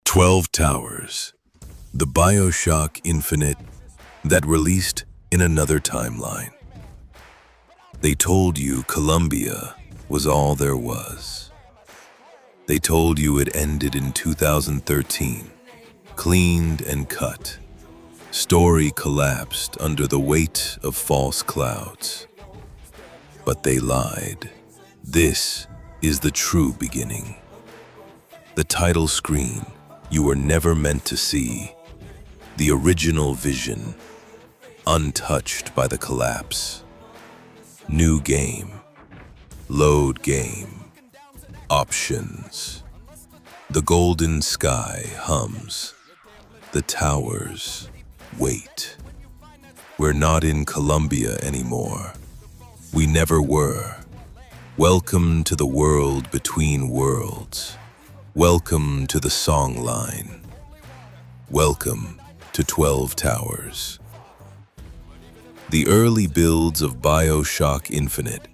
12 Towers, the BioShock Infinite that released in another timeline. They told you Columbia was all there was. They told you it ended in 2013, cleaned and cut. Story collapsed under the weight of false clouds. But they lied. This is the true beginning. The title screen you were never meant to see. The original vision, untouched by the collapse. New game, load game, options. The golden sky hums. The towers wait. We're not in Columbia anymore. We never were. Welcome to the world between worlds. Welcome to the song line. Welcome to 12 Towers. The early builds of BioShock Infinite,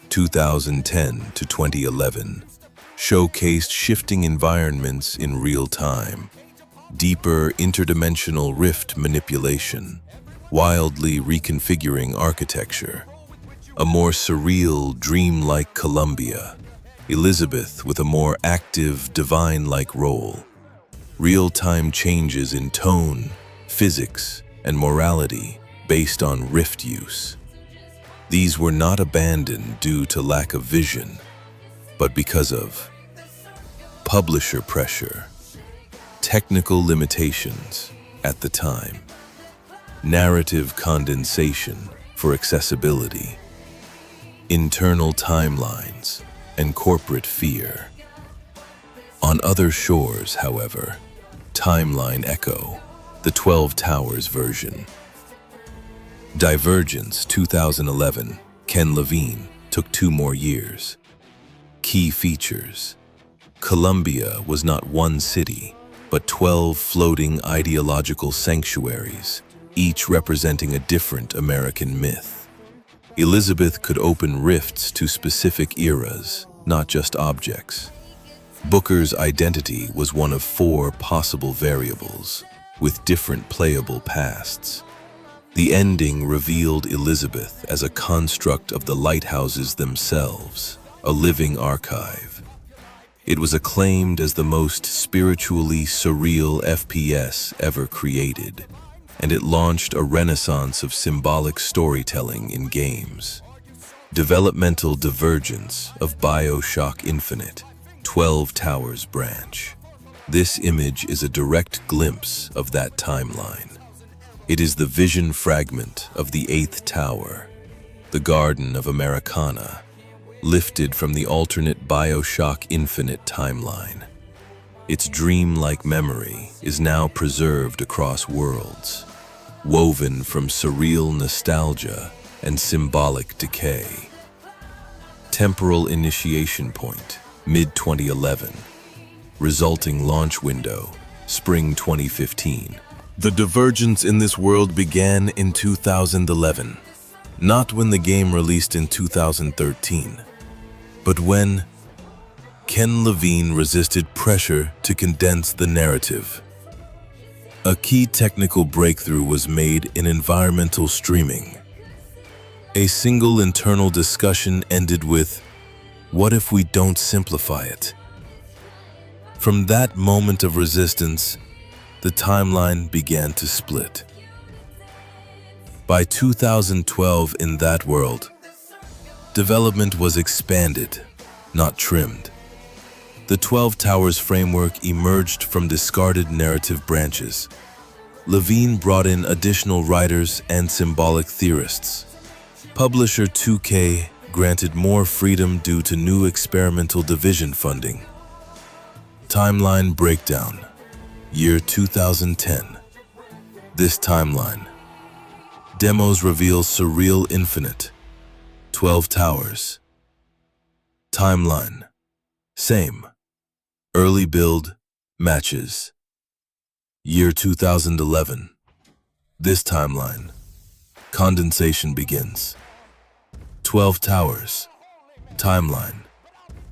2010 to 2011, showcased shifting environments in real time, deeper interdimensional rift manipulation, wildly reconfiguring architecture, a more surreal, dreamlike Columbia, Elizabeth with a more active, divine-like role, real-time changes in tone, physics, and morality based on rift use. These were not abandoned due to lack of vision, but because of publisher pressure, technical limitations at the time, narrative condensation for accessibility, internal timelines, and corporate fear. On other shores, however, timeline echo, the 12 Towers version. Divergence 2011, Ken Levine, took 2 more years. Key features. Columbia was not one city, but 12 floating ideological sanctuaries, each representing a different American myth. Elizabeth could open rifts to specific eras, not just objects. Booker's identity was one of 4 possible variables, with different playable pasts. The ending revealed Elizabeth as a construct of the lighthouses themselves, a living archive. It was acclaimed as the most spiritually surreal FPS ever created, and it launched a renaissance of symbolic storytelling in games. Developmental divergence of BioShock Infinite, 12 Towers branch. This image is a direct glimpse of that timeline. It is the vision fragment of the 8th tower, the Garden of Americana, lifted from the alternate BioShock Infinite timeline. Its dreamlike memory is now preserved across worlds, woven from surreal nostalgia and symbolic decay. Temporal initiation point, mid-2011. Resulting launch window, spring 2015. The divergence in this world began in 2011, not when the game released in 2013, but when Ken Levine resisted pressure to condense the narrative. A key technical breakthrough was made in environmental streaming. A single internal discussion ended with, "What if we don't simplify it?" From that moment of resistance, the timeline began to split. By 2012 in that world, development was expanded, not trimmed. The 12 Towers framework emerged from discarded narrative branches. Levine brought in additional writers and symbolic theorists. Publisher 2K granted more freedom due to new experimental division funding. Timeline breakdown, year 2010. This timeline. Demos reveal Surreal Infinite, 12 Towers. Timeline, same. Early build, matches. Year 2011. This timeline. Condensation begins. 12 Towers. Timeline.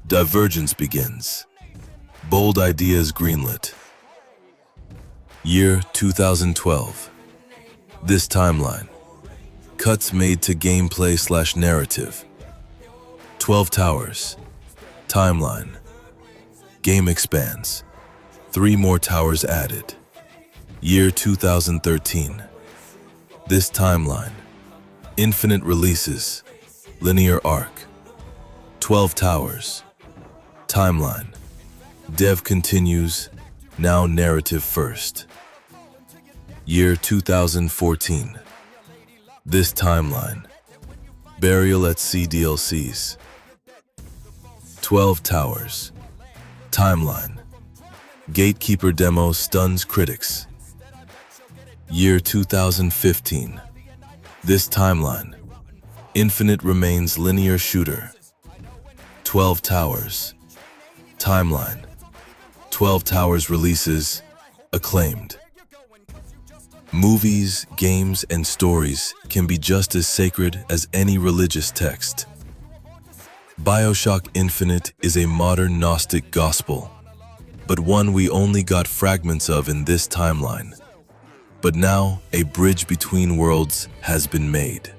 Divergence begins. Bold ideas greenlit. Year 2012. This timeline. Cuts made to gameplay/narrative. 12 towers. Timeline. Game expands. 3 more towers added. Year 2013. This timeline. Infinite releases. Linear arc. 12 towers. Timeline. Dev continues, now narrative first. Year 2014. This timeline. Burial at Sea DLCs. 12 towers. Timeline. Gatekeeper demo stuns critics. Year 2015. This timeline. Infinite remains linear shooter. 12 towers. Timeline. 12 towers releases, acclaimed. Movies, games, and stories can be just as sacred as any religious text. BioShock Infinite is a modern Gnostic gospel, but one we only got fragments of in this timeline. But now, a bridge between worlds has been made.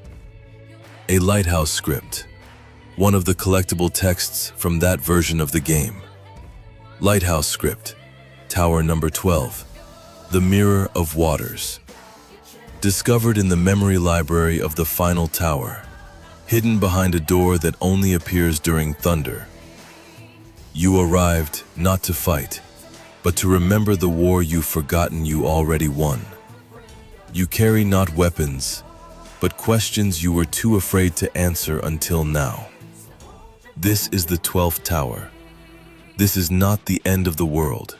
A lighthouse script, one of the collectible texts from that version of the game. Lighthouse script, Tower number 12, The Mirror of Waters. Discovered in the memory library of the final tower, hidden behind a door that only appears during thunder. You arrived not to fight, but to remember the war you've forgotten you already won. You carry not weapons, but questions you were too afraid to answer until now. This is the 12th tower. This is not the end of the world.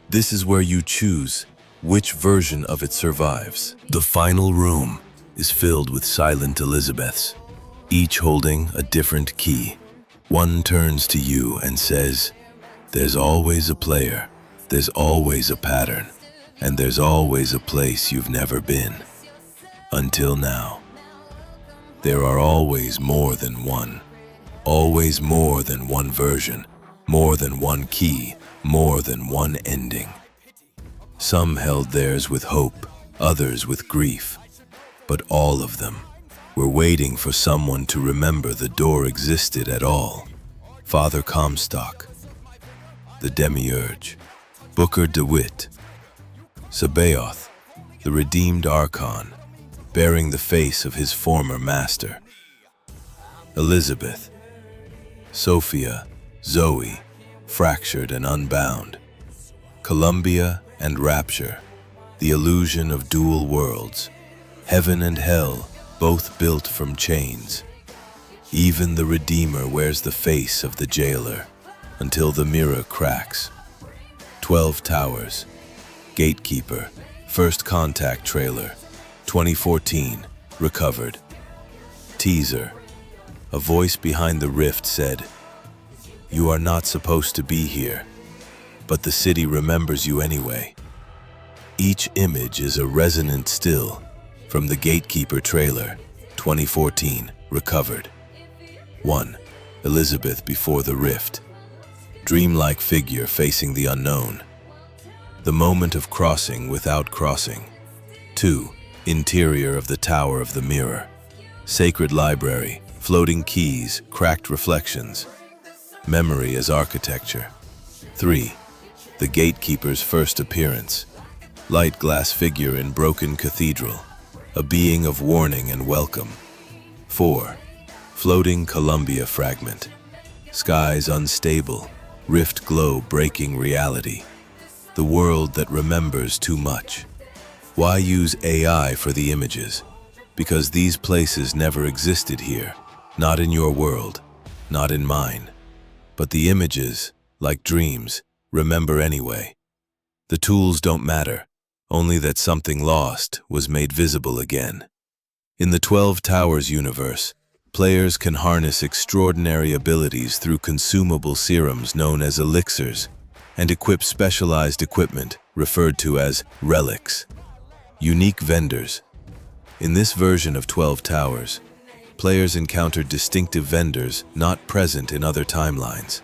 This is where you choose which version of it survives. The final room is filled with silent Elizabeths, each holding a different key. One turns to you and says, "There's always a player, there's always a pattern, and there's always a place you've never been. Until now. There are always more than one. Always more than one version, more than one key, more than one ending." Some held theirs with hope, others with grief, but all of them were waiting for someone to remember the door existed at all. Father Comstock, the Demiurge, Booker DeWitt, Sabaoth, the redeemed Archon, bearing the face of his former master. Elizabeth, Sophia, Zoe, fractured and unbound. Columbia and Rapture, the illusion of dual worlds. Heaven and hell, both built from chains. Even the Redeemer wears the face of the jailer, until the mirror cracks. 12 towers. Gatekeeper, First Contact trailer, 2014, recovered. Teaser. A voice behind the rift said, "You are not supposed to be here, but the city remembers you anyway." Each image is a resonant still from the Gatekeeper trailer, 2014, recovered. 1. Elizabeth before the rift. Dreamlike figure facing the unknown. The moment of crossing without crossing. 2. Interior of the Tower of the Mirror. Sacred library, floating keys, cracked reflections. Memory as architecture. 3. The Gatekeeper's first appearance. Light glass figure in broken cathedral, a being of warning and welcome. 4. Floating Columbia fragment. Skies unstable, rift glow breaking reality. The world that remembers too much. Why use AI for the images? Because these places never existed here, not in your world, not in mine. But the images, like dreams, remember anyway. The tools don't matter, only that something lost was made visible again. In the 12 Towers universe, players can harness extraordinary abilities through consumable serums known as elixirs, and equip specialized equipment referred to as relics. Unique vendors. In this version of 12 Towers, players encountered distinctive vendors not present in other timelines.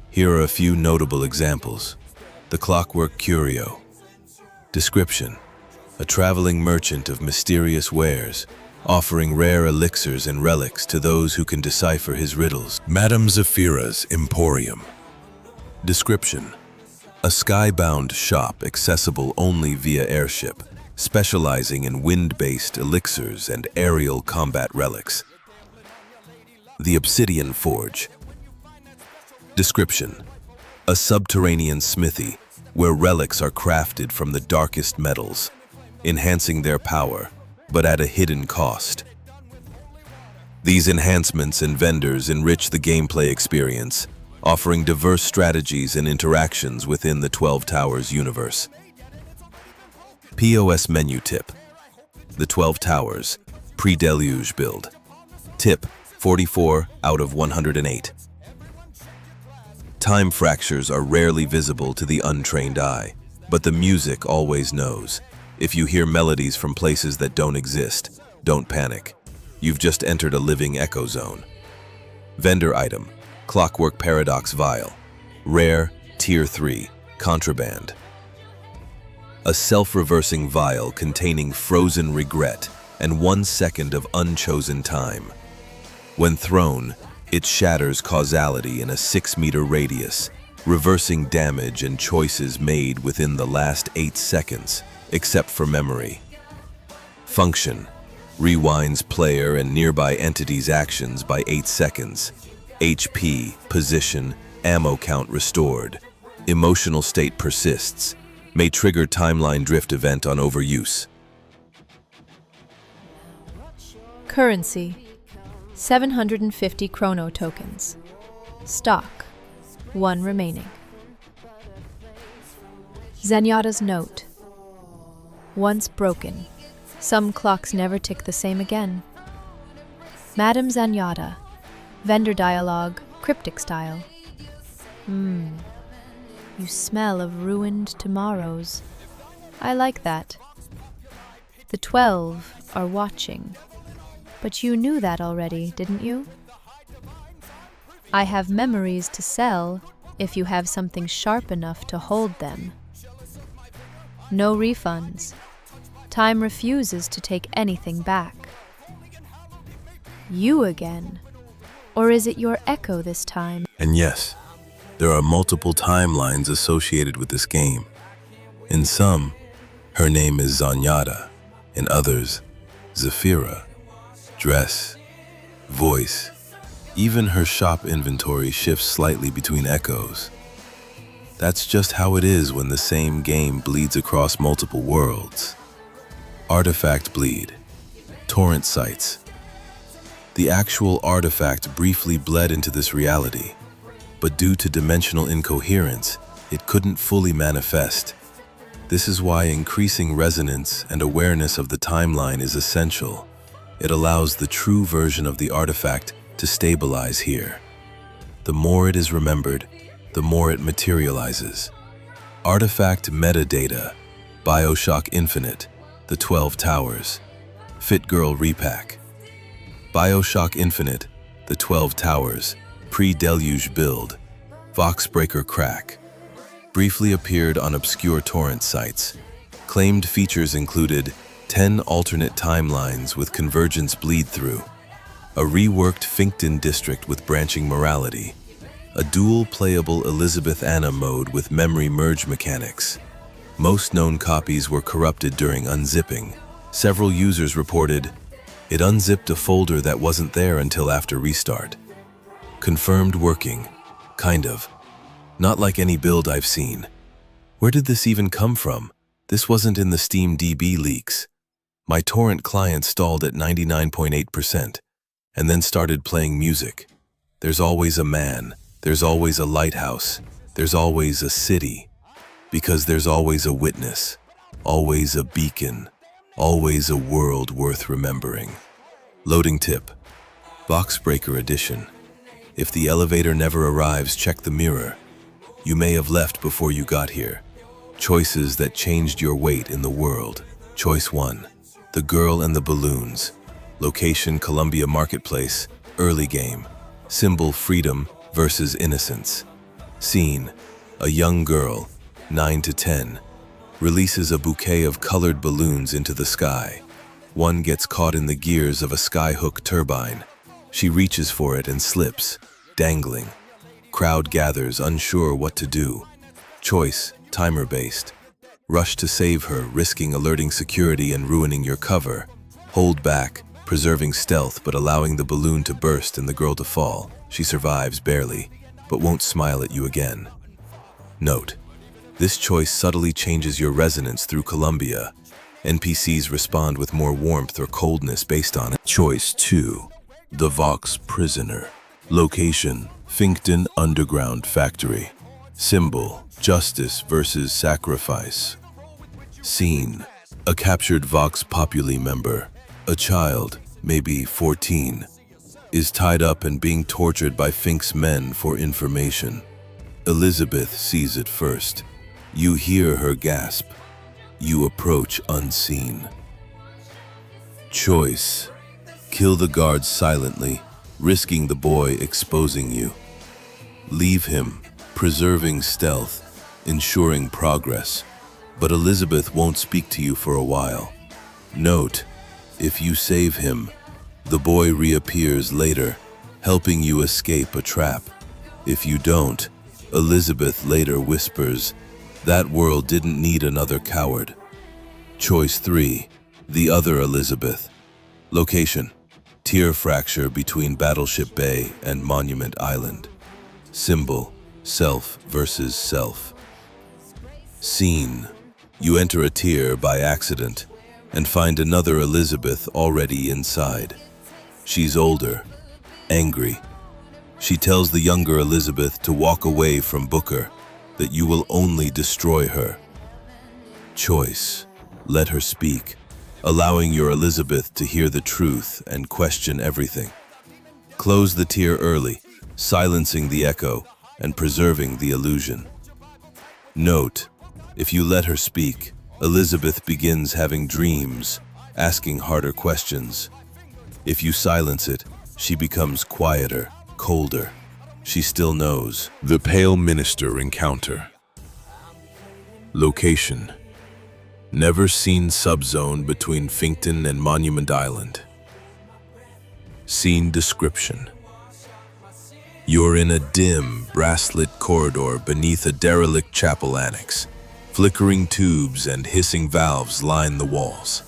Here are a few notable examples. The Clockwork Curio. Description: a traveling merchant of mysterious wares, offering rare elixirs and relics to those who can decipher his riddles. Madame Zafira's Emporium. Description: a skybound shop accessible only via airship, specializing in wind-based elixirs and aerial combat relics. The Obsidian Forge. Description: a subterranean smithy where relics are crafted from the darkest metals, enhancing their power, but at a hidden cost. These enhancements and vendors enrich the gameplay experience, offering diverse strategies and interactions within the 12 Towers universe. POS menu tip: the 12 Towers pre-deluge build. Tip: 44 out of 108. Time fractures are rarely visible to the untrained eye, but the music always knows. If you hear melodies from places that don't exist, don't panic. You've just entered a living echo zone. Vendor item: Clockwork Paradox Vial. Rare, Tier 3, contraband. A self-reversing vial containing frozen regret and 1 second of unchosen time. When thrown, it shatters causality in a 6-meter radius, reversing damage and choices made within the last 8 seconds, except for memory. Function: rewinds player and nearby entities' actions by 8 seconds. HP, position, ammo count restored. Emotional state persists. May trigger timeline drift event on overuse. Currency: 750 chrono tokens. Stock: 1 remaining. Zenyatta's note: once broken, some clocks never tick the same again. Madame Zenyatta. Vendor dialogue, cryptic style. You smell of ruined tomorrows. I like that. The 12 are watching. But you knew that already, didn't you? I have memories to sell if you have something sharp enough to hold them. No refunds. Time refuses to take anything back. You again? Or is it your echo this time? And yes, there are multiple timelines associated with this game. In some, her name is Zenyatta. In others, Zafira. Dress, voice, even her shop inventory shifts slightly between echoes. That's just how it is when the same game bleeds across multiple worlds. Artifact bleed. Torrent sites. The actual artifact briefly bled into this reality, but due to dimensional incoherence, it couldn't fully manifest. This is why increasing resonance and awareness of the timeline is essential. It allows the true version of the artifact to stabilize here. The more it is remembered, the more it materializes. Artifact metadata: BioShock Infinite, the 12 Towers. Fit Girl repack. BioShock Infinite, the 12 Towers, pre-deluge build. Voxbreaker crack. Briefly appeared on obscure torrent sites. Claimed features included 10 alternate timelines with convergence bleed-through, a reworked Finkton district with branching morality, a dual-playable Elizabeth Anna mode with memory merge mechanics. Most known copies were corrupted during unzipping. Several users reported, it unzipped a folder that wasn't there until after restart. Confirmed working. Kind of. Not like any build I've seen. Where did this even come from? This wasn't in the Steam DB leaks. My torrent client stalled at 99.8% and then started playing music. There's always a man, there's always a lighthouse, there's always a city, because there's always a witness, always a beacon, always a world worth remembering. Loading tip: Boxbreaker edition. If the elevator never arrives, check the mirror. You may have left before you got here. Choices that changed your weight in the world. Choice 1. The Girl and the Balloons. Location: Columbia Marketplace. Early game. Symbol: freedom versus innocence. Scene: a young girl, 9 to 10. releases a bouquet of colored balloons into the sky. One gets caught in the gears of a skyhook turbine. She reaches for it and slips, dangling. Crowd gathers, unsure what to do. Choice, timer-based. Rush to save her, risking alerting security and ruining your cover. Hold back, preserving stealth but allowing the balloon to burst and the girl to fall. She survives barely, but won't smile at you again. Note: this choice subtly changes your resonance through Columbia. NPCs respond with more warmth or coldness based on it. Choice 2. The Vox Prisoner. Location: Finkton Underground Factory. Symbol: justice versus sacrifice. Scene: a captured Vox Populi member, a child, maybe 14, is tied up and being tortured by Fink's men for information. Elizabeth sees it first. You hear her gasp. You approach unseen. Choice: kill the guards silently, risking the boy exposing you. Leave him, preserving stealth, ensuring progress. But Elizabeth won't speak to you for a while. Note: if you save him, the boy reappears later, helping you escape a trap. If you don't, Elizabeth later whispers, "That world didn't need another coward." Choice 3. The Other Elizabeth. Location: tier fracture between Battleship Bay and Monument Island. Symbol: self versus self. Scene: you enter a tier by accident and find another Elizabeth already inside. She's older, angry. She tells the younger Elizabeth to walk away from Booker, that you will only destroy her. Choice: let her speak, allowing your Elizabeth to hear the truth and question everything. Close the tier early, silencing the echo and preserving the illusion. Note: if you let her speak, Elizabeth begins having dreams, asking harder questions. If you silence it, she becomes quieter, colder. She still knows. The Pale Minister Encounter. Location: never seen subzone between Finkton and Monument Island. Scene description: you're in a dim, brass-lit corridor beneath a derelict chapel annex. Flickering tubes and hissing valves line the walls.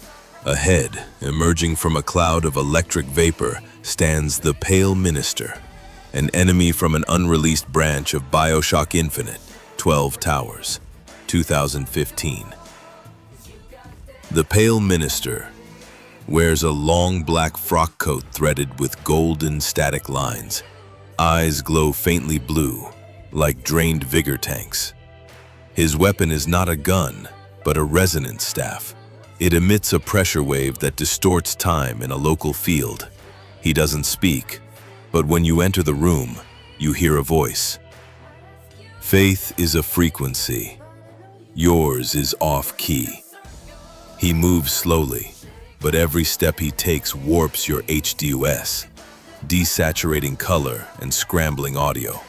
Ahead, emerging from a cloud of electric vapor, stands the Pale Minister, an enemy from an unreleased branch of BioShock Infinite, 12 Towers, 2015. The Pale Minister wears a long black frock coat threaded with golden static lines. Eyes glow faintly blue, like drained vigor tanks. His weapon is not a gun, but a resonance staff. It emits a pressure wave that distorts time in a local field. He doesn't speak, but when you enter the room, you hear a voice. Faith is a frequency. Yours is off-key. He moves slowly, but every step he takes warps your HDUS, desaturating color and scrambling audio.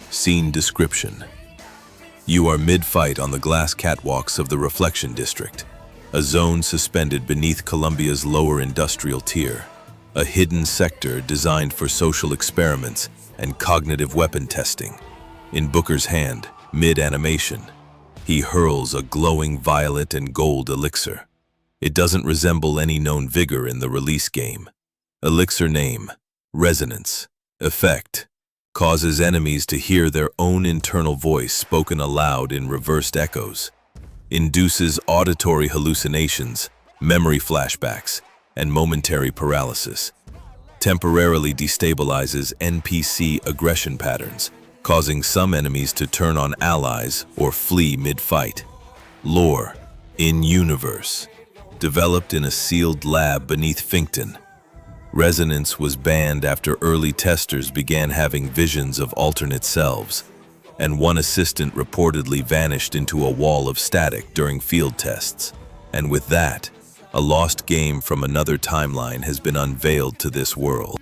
Scene description: you are mid-fight on the glass catwalks of the Reflection District, a zone suspended beneath Columbia's lower industrial tier, a hidden sector designed for social experiments and cognitive weapon testing. In Booker's hand, mid-animation, he hurls a glowing violet and gold elixir. It doesn't resemble any known vigor in the release game. Elixir name: Resonance. Effect: causes enemies to hear their own internal voice spoken aloud in reversed echoes. Induces auditory hallucinations, memory flashbacks, and momentary paralysis. Temporarily destabilizes NPC aggression patterns, causing some enemies to turn on allies or flee mid-fight. Lore: in-universe. Developed in a sealed lab beneath Finkton. Resonance was banned after early testers began having visions of alternate selves, and one assistant reportedly vanished into a wall of static during field tests. And with that, a lost game from another timeline has been unveiled to this world.